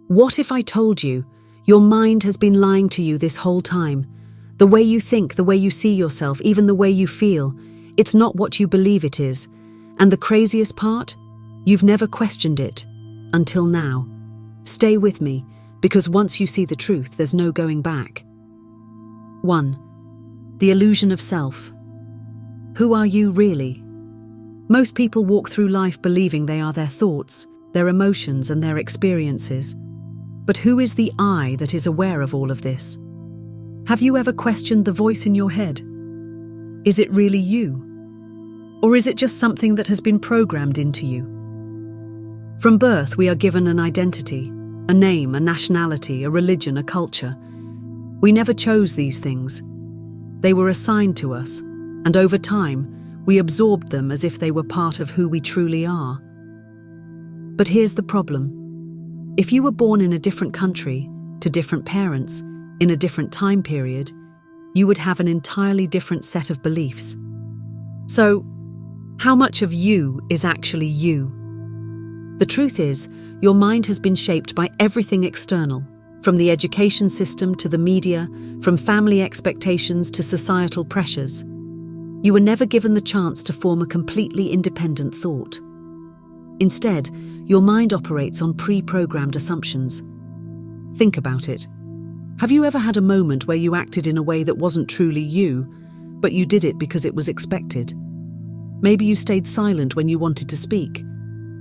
What if I told you your mind has been lying to you this whole time? The way you think, the way you see yourself, even the way you feel, it's not what you believe it is. And the craziest part? You've never questioned it. Until now. Stay with me, because once you see the truth, there's no going back. 1. The illusion of self. Who are you really? Most people walk through life believing they are their thoughts, their emotions, and their experiences. But who is the I that is aware of all of this? Have you ever questioned the voice in your head? Is it really you? Or is it just something that has been programmed into you? From birth, we are given an identity, a name, a nationality, a religion, a culture. We never chose these things. They were assigned to us, and over time, we absorbed them as if they were part of who we truly are. But here's the problem. If you were born in a different country, to different parents, in a different time period, you would have an entirely different set of beliefs. So, how much of you is actually you? The truth is, your mind has been shaped by everything external, from the education system to the media, from family expectations to societal pressures. You were never given the chance to form a completely independent thought. Instead, your mind operates on pre-programmed assumptions. Think about it. Have you ever had a moment where you acted in a way that wasn't truly you, but you did it because it was expected? Maybe you stayed silent when you wanted to speak.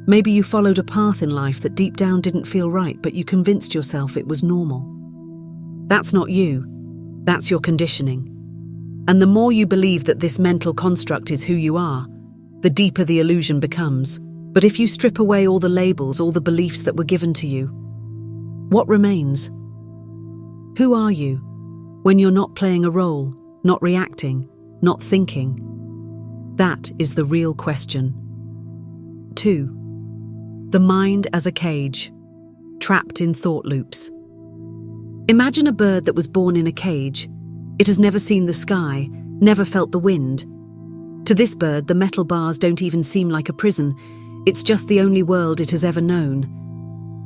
Maybe you followed a path in life that deep down didn't feel right, but you convinced yourself it was normal. That's not you. That's your conditioning. And the more you believe that this mental construct is who you are, the deeper the illusion becomes. But if you strip away all the labels, all the beliefs that were given to you, what remains? Who are you when you're not playing a role, not reacting, not thinking? That is the real question. 2. The mind as a cage, trapped in thought loops. Imagine a bird that was born in a cage. It has never seen the sky, never felt the wind. To this bird, the metal bars don't even seem like a prison. It's just the only world it has ever known.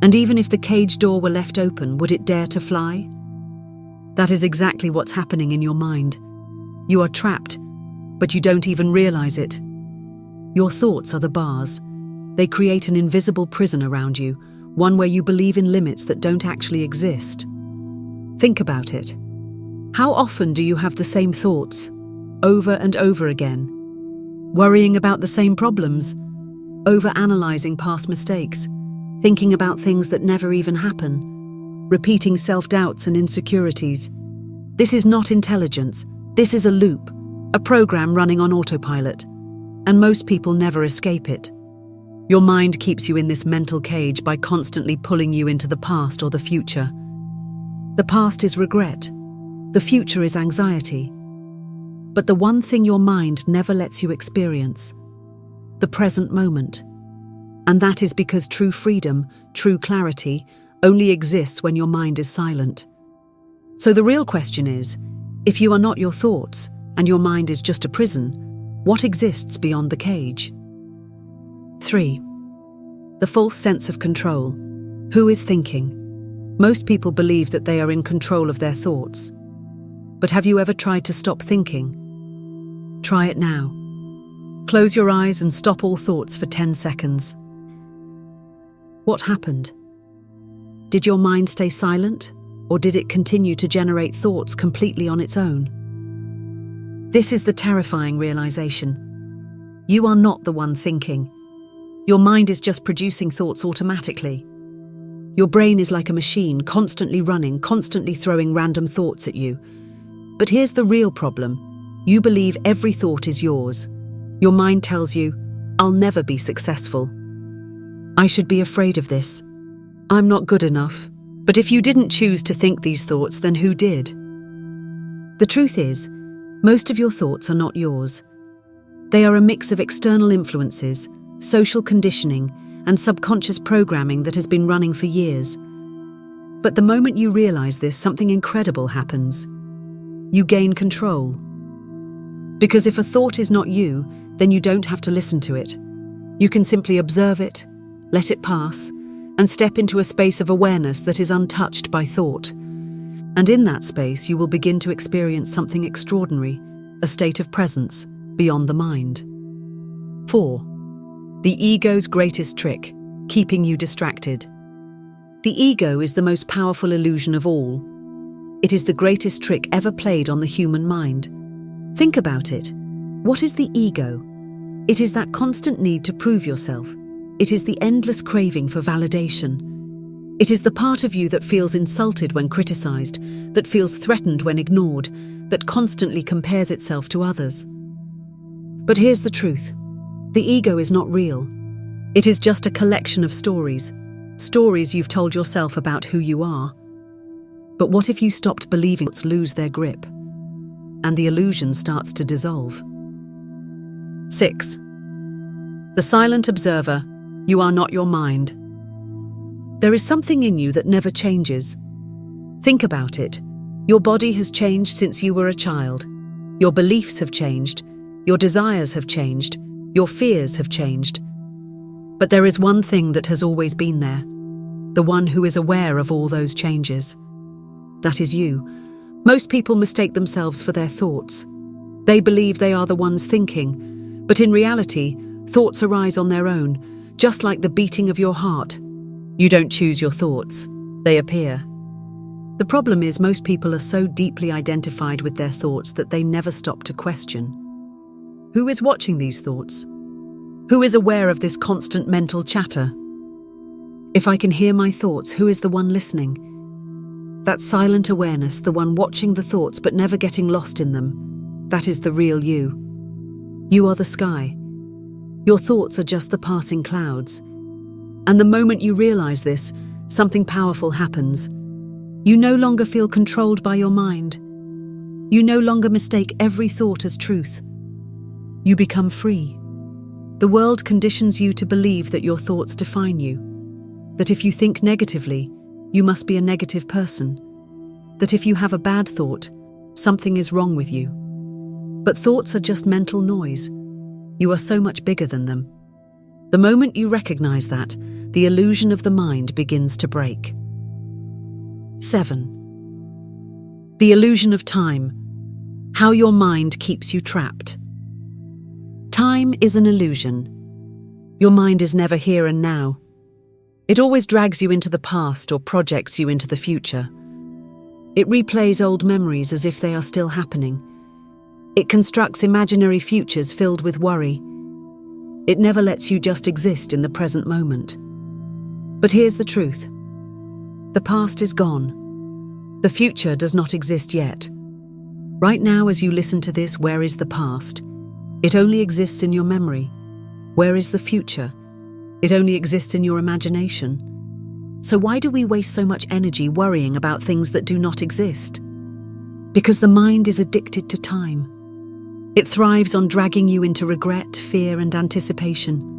And even if the cage door were left open, would it dare to fly? That is exactly what's happening in your mind. You are trapped, but you don't even realize it. Your thoughts are the bars. They create an invisible prison around you, one where you believe in limits that don't actually exist. Think about it. How often do you have the same thoughts, over and over again? Worrying about the same problems, over-analyzing past mistakes, thinking about things that never even happen, repeating self-doubts and insecurities. This is not intelligence. This is a loop, a program running on autopilot, and most people never escape it. Your mind keeps you in this mental cage by constantly pulling you into the past or the future. The past is regret. The future is anxiety. But the one thing your mind never lets you experience, the present moment. And that is because true freedom, true clarity, only exists when your mind is silent. So the real question is, if you are not your thoughts and your mind is just a prison, what exists beyond the cage? 3. The false sense of control. Who is thinking? Most people believe that they are in control of their thoughts. But have you ever tried to stop thinking? Try it now. Close your eyes and stop all thoughts for 10 seconds. What happened? Did your mind stay silent, or did it continue to generate thoughts completely on its own? This is the terrifying realization. You are not the one thinking. Your mind is just producing thoughts automatically. Your brain is like a machine, constantly running, constantly throwing random thoughts at you. But here's the real problem. You believe every thought is yours. Your mind tells you, I'll never be successful. I should be afraid of this. I'm not good enough. But if you didn't choose to think these thoughts, then who did? The truth is, most of your thoughts are not yours. They are a mix of external influences, social conditioning, and subconscious programming that has been running for years. But the moment you realize this, something incredible happens. You gain control. Because if a thought is not you, then you don't have to listen to it. You can simply observe it, let it pass, and step into a space of awareness that is untouched by thought. And in that space, you will begin to experience something extraordinary, a state of presence beyond the mind. 4. The ego's greatest trick, keeping you distracted. The ego is the most powerful illusion of all. It is the greatest trick ever played on the human mind. Think about it. What is the ego? It is that constant need to prove yourself. It is the endless craving for validation. It is the part of you that feels insulted when criticized, that feels threatened when ignored, that constantly compares itself to others. But here's the truth. The ego is not real. It is just a collection of stories you've told yourself about who you are. But what if you stopped believing thoughts lose their grip, and the illusion starts to dissolve? 6. The silent observer. You are not your mind. There is something in you that never changes. Think about it. Your body has changed since you were a child. Your beliefs have changed. Your desires have changed. Your fears have changed. But there is one thing that has always been there. The one who is aware of all those changes. That is you. Most people mistake themselves for their thoughts. They believe they are the ones thinking, but in reality, thoughts arise on their own, just like the beating of your heart. You don't choose your thoughts, they appear. The problem is most people are so deeply identified with their thoughts that they never stop to question. Who is watching these thoughts? Who is aware of this constant mental chatter? If I can hear my thoughts, who is the one listening? That silent awareness, the one watching the thoughts but never getting lost in them, that is the real you. You are the sky. Your thoughts are just the passing clouds. And the moment you realize this, something powerful happens. You no longer feel controlled by your mind. You no longer mistake every thought as truth. You become free. The world conditions you to believe that your thoughts define you. That if you think negatively, you must be a negative person. That if you have a bad thought, something is wrong with you. But thoughts are just mental noise. You are so much bigger than them. The moment you recognize that, the illusion of the mind begins to break. 7. The illusion of time. How your mind keeps you trapped. Time is an illusion. Your mind is never here and now. It always drags you into the past or projects you into the future. It replays old memories as if they are still happening. It constructs imaginary futures filled with worry. It never lets you just exist in the present moment. But here's the truth. The past is gone. The future does not exist yet. Right now, as you listen to this, where is the past? It only exists in your memory. Where is the future? It only exists in your imagination. So why do we waste so much energy worrying about things that do not exist? Because the mind is addicted to time. It thrives on dragging you into regret, fear, and anticipation.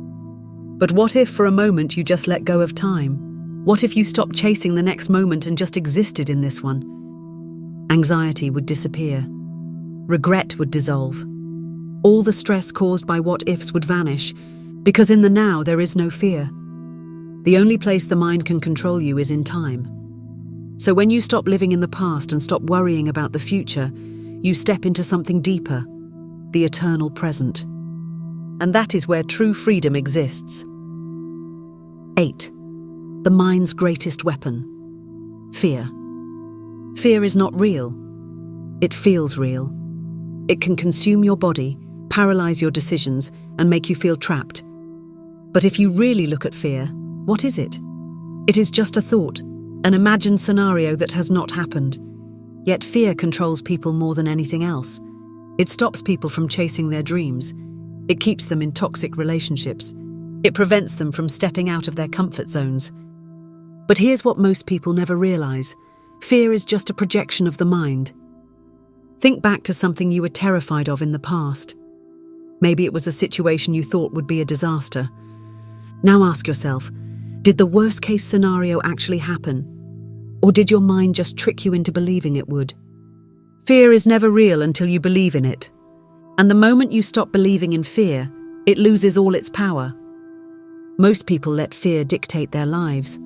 But what if for a moment you just let go of time? What if you stopped chasing the next moment and just existed in this one? Anxiety would disappear. Regret would dissolve. All the stress caused by what-ifs would vanish, because in the now there is no fear. The only place the mind can control you is in time. So when you stop living in the past and stop worrying about the future, you step into something deeper, the eternal present. And that is where true freedom exists. 8. The mind's greatest weapon. Fear. Fear is not real. It feels real. It can consume your body, paralyze your decisions, and make you feel trapped. But if you really look at fear, what is it? It is just a thought, an imagined scenario that has not happened. Yet fear controls people more than anything else. It stops people from chasing their dreams. It keeps them in toxic relationships. It prevents them from stepping out of their comfort zones. But here's what most people never realize. Fear is just a projection of the mind. Think back to something you were terrified of in the past. Maybe it was a situation you thought would be a disaster. Now ask yourself, did the worst-case scenario actually happen? Or did your mind just trick you into believing it would? Fear is never real until you believe in it. And the moment you stop believing in fear, it loses all its power. Most people let fear dictate their lives.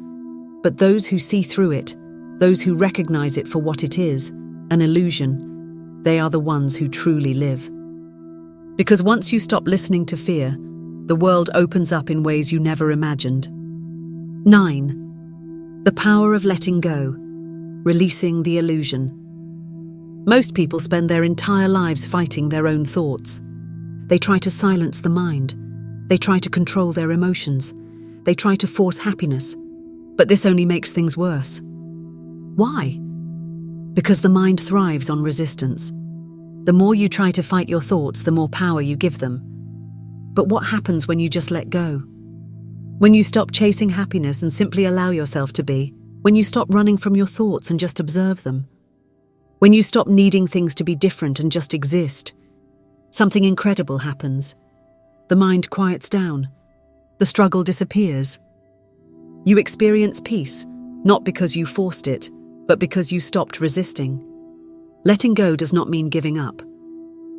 But those who see through it, those who recognize it for what it is, an illusion, they are the ones who truly live. Because once you stop listening to fear, the world opens up in ways you never imagined. 9. The power of letting go, releasing the illusion. Most people spend their entire lives fighting their own thoughts. They try to silence the mind. They try to control their emotions. They try to force happiness. But this only makes things worse. Why? Because the mind thrives on resistance. The more you try to fight your thoughts, the more power you give them. But what happens when you just let go? When you stop chasing happiness and simply allow yourself to be? When you stop running from your thoughts and just observe them? When you stop needing things to be different and just exist? Something incredible happens. The mind quiets down. The struggle disappears. You experience peace, not because you forced it, but because you stopped resisting. Letting go does not mean giving up.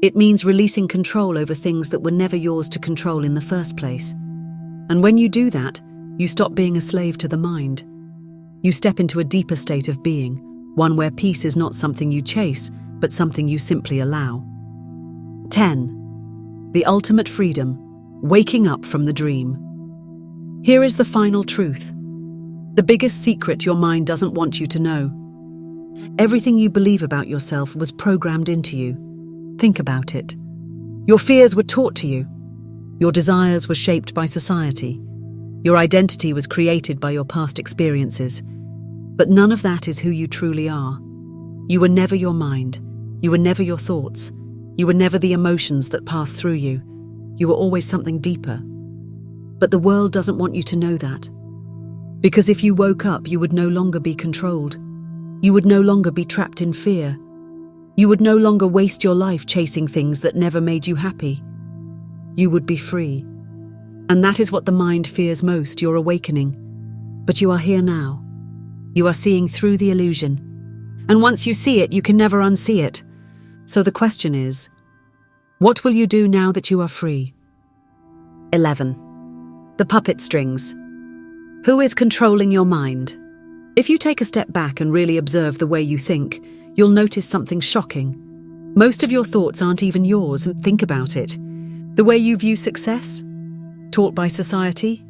It means releasing control over things that were never yours to control in the first place. And when you do that, you stop being a slave to the mind. You step into a deeper state of being, one where peace is not something you chase, but something you simply allow. 10. The ultimate freedom, waking up from the dream. Here is the final truth. The biggest secret your mind doesn't want you to know. Everything you believe about yourself was programmed into you. Think about it. Your fears were taught to you. Your desires were shaped by society. Your identity was created by your past experiences. But none of that is who you truly are. You were never your mind. You were never your thoughts. You were never the emotions that passed through you. You were always something deeper. But the world doesn't want you to know that. Because if you woke up, you would no longer be controlled. You would no longer be trapped in fear. You would no longer waste your life chasing things that never made you happy. You would be free. And that is what the mind fears most, your awakening. But you are here now. You are seeing through the illusion. And once you see it, you can never unsee it. So the question is, what will you do now that you are free? 11. The puppet strings. Who is controlling your mind? If you take a step back and really observe the way you think, you'll notice something shocking. Most of your thoughts aren't even yours, and think about it. The way you view success? Taught by society?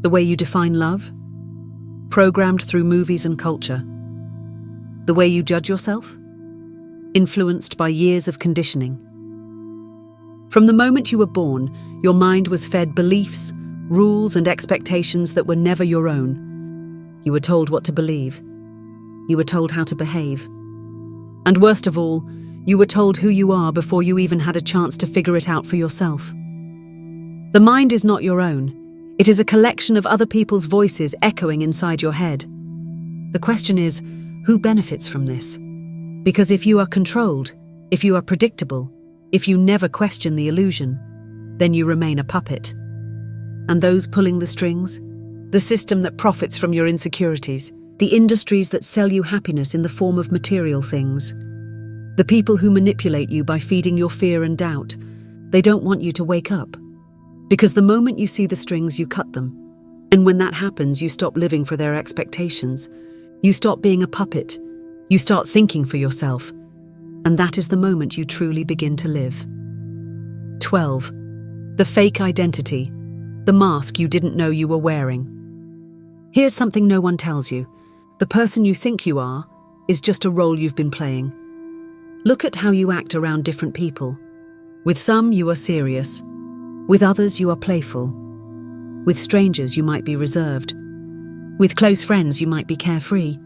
The way you define love? Programmed through movies and culture? The way you judge yourself? Influenced by years of conditioning? From the moment you were born, your mind was fed beliefs, rules and expectations that were never your own. You were told what to believe. You were told how to behave. And worst of all, you were told who you are before you even had a chance to figure it out for yourself. The mind is not your own. It is a collection of other people's voices echoing inside your head. The question is, who benefits from this? Because if you are controlled, if you are predictable, if you never question the illusion, then you remain a puppet. And those pulling the strings? The system that profits from your insecurities, the industries that sell you happiness in the form of material things, the people who manipulate you by feeding your fear and doubt, they don't want you to wake up. Because the moment you see the strings, you cut them. And when that happens, you stop living for their expectations. You stop being a puppet. You start thinking for yourself. And that is the moment you truly begin to live. 12. The fake identity, the mask you didn't know you were wearing. Here's something no one tells you. The person you think you are is just a role you've been playing. Look at how you act around different people. With some, you are serious. With others, you are playful. With strangers, you might be reserved. With close friends, you might be carefree.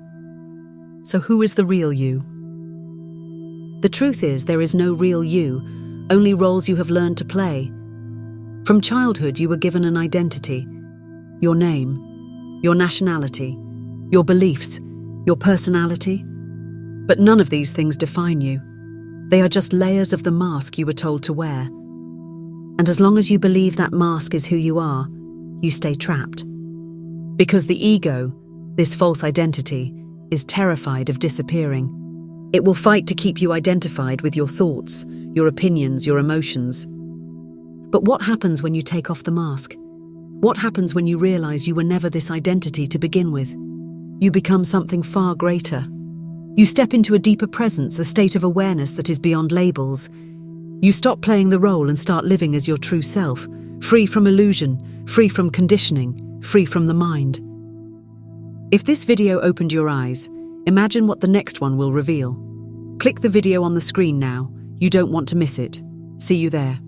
So who is the real you? The truth is, there is no real you, only roles you have learned to play. From childhood, you were given an identity, your name, your nationality, your beliefs, your personality. But none of these things define you. They are just layers of the mask you were told to wear. And as long as you believe that mask is who you are, you stay trapped. Because the ego, this false identity, is terrified of disappearing. It will fight to keep you identified with your thoughts, your opinions, your emotions. But what happens when you take off the mask? What happens when you realize you were never this identity to begin with? you become something far greater. You step into a deeper presence, a state of awareness that is beyond labels. You stop playing the role and start living as your true self, free from illusion, free from conditioning, free from the mind. If this video opened your eyes, imagine what the next one will reveal. Click the video on the screen now. You don't want to miss it. See you there.